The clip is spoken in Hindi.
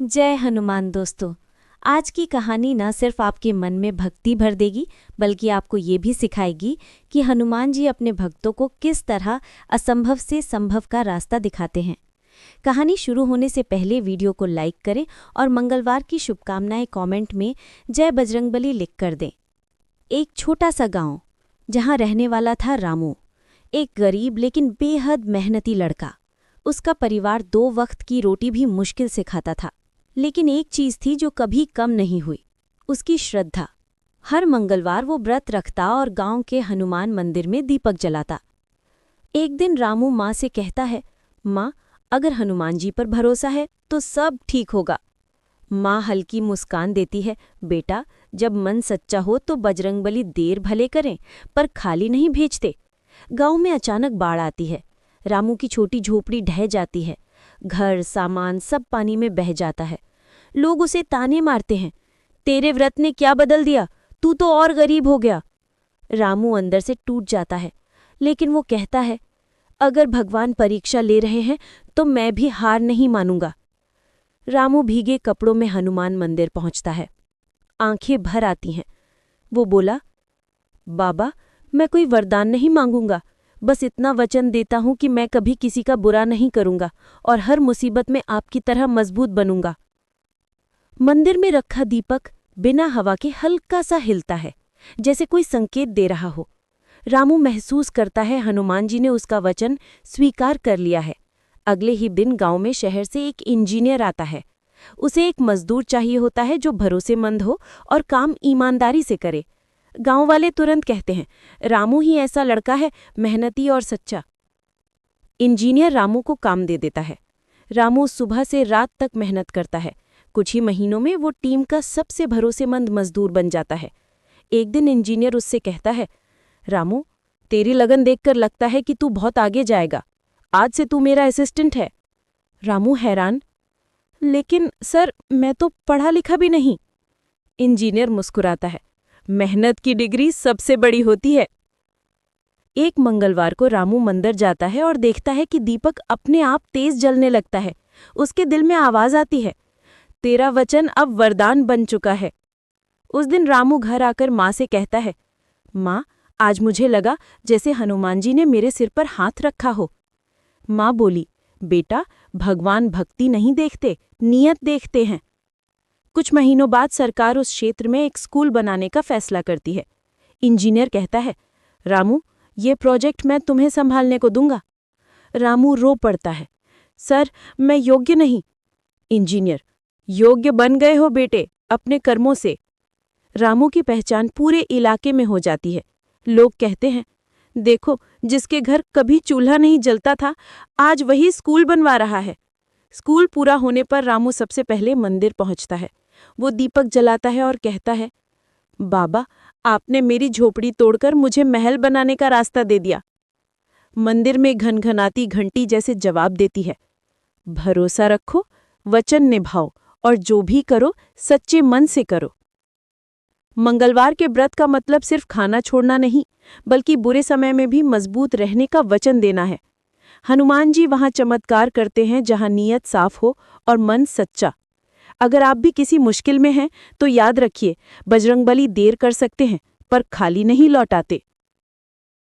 जय हनुमान दोस्तों। आज की कहानी न सिर्फ आपके मन में भक्ति भर देगी बल्कि आपको ये भी सिखाएगी कि हनुमान जी अपने भक्तों को किस तरह असंभव से संभव का रास्ता दिखाते हैं। कहानी शुरू होने से पहले वीडियो को लाइक करें और मंगलवार की शुभकामनाएं कमेंट में जय बजरंगबली लिख कर दें। एक छोटा सा गांव जहां रहने वाला था रामू, एक गरीब लेकिन बेहद मेहनती लड़का। उसका परिवार 2 वक्त की रोटी भी मुश्किल से खाता था, लेकिन एक चीज थी जो कभी कम नहीं हुई, उसकी श्रद्धा। हर मंगलवार वो व्रत रखता और गांव के हनुमान मंदिर में दीपक जलाता। एक दिन रामू माँ से कहता है, माँ, अगर हनुमान जी पर भरोसा है तो सब ठीक होगा। माँ हल्की मुस्कान देती है, बेटा, जब मन सच्चा हो तो बजरंगबली देर भले करें पर खाली नहीं भेजते। गांव में अचानक बाढ़ आती है। रामू की छोटी झोपड़ी ढह जाती है। घर सामान सब पानी में बह जाता है। लोग उसे ताने मारते हैं, तेरे व्रत ने क्या बदल दिया, तू तो और गरीब हो गया। रामू अंदर से टूट जाता है, लेकिन वो कहता है, अगर भगवान परीक्षा ले रहे हैं तो मैं भी हार नहीं मानूंगा। रामू भीगे कपड़ों में हनुमान मंदिर पहुंचता है। आंखें भर आती हैं। वो बोला, बाबा, मैं कोई वरदान नहीं मांगूंगा, बस इतना वचन देता हूं कि मैं कभी किसी का बुरा नहीं करूंगा और हर मुसीबत में आपकी तरह मजबूत बनूंगा। मंदिर में रखा दीपक बिना हवा के हल्का सा हिलता है, जैसे कोई संकेत दे रहा हो। रामू महसूस करता है हनुमान जी ने उसका वचन स्वीकार कर लिया है। अगले ही दिन गांव में शहर से एक इंजीनियर आता है। उसे एक मजदूर चाहिए होता है जो भरोसेमंद हो और काम ईमानदारी से करे। गांव वाले तुरंत कहते हैं, रामू ही ऐसा लड़का है, मेहनती और सच्चा। इंजीनियर रामू को काम दे देता है। रामू सुबह से रात तक मेहनत करता है। कुछ ही महीनों में वो टीम का सबसे भरोसेमंद मजदूर बन जाता है। एक दिन इंजीनियर उससे कहता है, रामू, तेरी लगन देखकर लगता है कि तू बहुत आगे जाएगा। आज से तू मेरा असिस्टेंट है। रामू हैरान, लेकिन सर, मैं तो पढ़ा लिखा भी नहीं। इंजीनियर मुस्कुराता है, मेहनत की डिग्री सबसे बड़ी होती है। एक मंगलवार को रामू मंदिर जाता है और देखता है कि दीपक अपने आप तेज जलने लगता है। उसके दिल में आवाज आती है, तेरा वचन अब वरदान बन चुका है। उस दिन रामू घर आकर माँ से कहता है, माँ, आज मुझे लगा जैसे हनुमान जी ने मेरे सिर पर हाथ रखा हो। माँ बोली, बेटा, भगवान भक्ति नहीं देखते, नियत देखते हैं। कुछ महीनों बाद सरकार उस क्षेत्र में एक स्कूल बनाने का फैसला करती है। इंजीनियर कहता है, रामू, ये प्रोजेक्ट मैं तुम्हें संभालने को दूंगा। रामू रो पड़ता है, सर, मैं योग्य नहीं। इंजीनियर, योग्य बन गए हो बेटे, अपने कर्मों से। रामू की पहचान पूरे इलाके में हो जाती है। लोग कहते हैं, देखो, जिसके घर कभी चूल्हा नहीं जलता था, आज वही स्कूल बनवा रहा है। स्कूल पूरा होने पर रामू सबसे पहले मंदिर पहुंचता है। वो दीपक जलाता है और कहता है, बाबा, आपने मेरी झोपड़ी तोड़कर मुझे महल बनाने का रास्ता दे दिया। मंदिर में घनघनाती घंटी जैसे जवाब देती है, भरोसा रखो, वचन निभाओ और जो भी करो सच्चे मन से करो। मंगलवार के व्रत का मतलब सिर्फ खाना छोड़ना नहीं, बल्कि बुरे समय में भी मजबूत रहने का वचन देना है। हनुमान जी वहां चमत्कार करते हैं जहां नीयत साफ हो और मन सच्चा। अगर आप भी किसी मुश्किल में हैं तो याद रखिए, बजरंगबली देर कर सकते हैं पर खाली नहीं लौटाते।